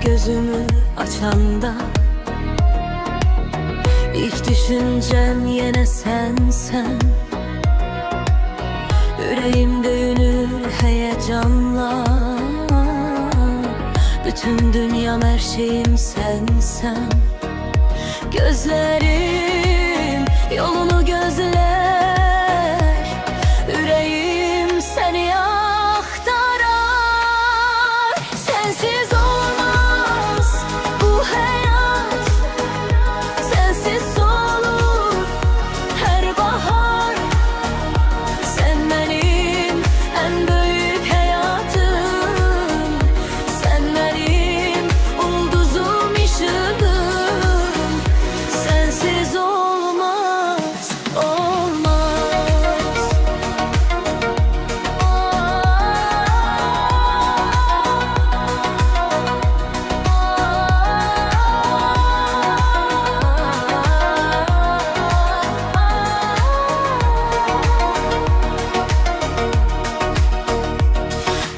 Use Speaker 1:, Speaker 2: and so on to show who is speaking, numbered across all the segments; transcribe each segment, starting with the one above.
Speaker 1: gözümü açanda İlk düşüncem yine sen. Yüreğimde dönür heyecanla, bütün dünyam her şeyim sen. Gözlerim yolunu gözler, yüreğim seni aktarar. Sensiz olmaz bu hayat, sensiz solur her bahar. Sen benim en büyük hayatım, sen benim ulduzum, ışığım. Sensiz olmaz, olmaz.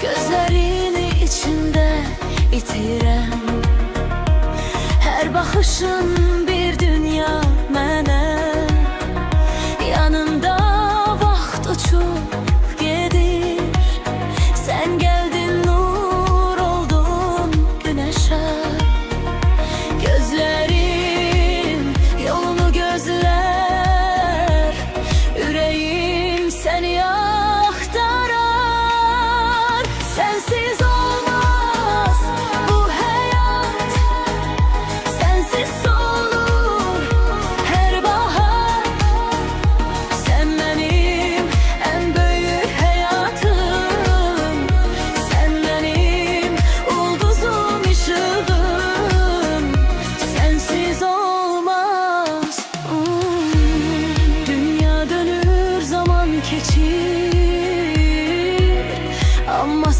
Speaker 1: Gözlerini içinde itiren her bakışın bir dünya mənə. Yanında vaxt uçup gedir, sen geldin, nur oldun güneşe. Gözlerim yolunu gözler, yüreğim seni aktarar. Sensiz olmaz bu hayat, sensiz solur her bahar. Sen benim en büyük hayatım, sen benim ulduzum, ışığım. Sensiz olmaz. Dünya dönür, zaman geçir, ama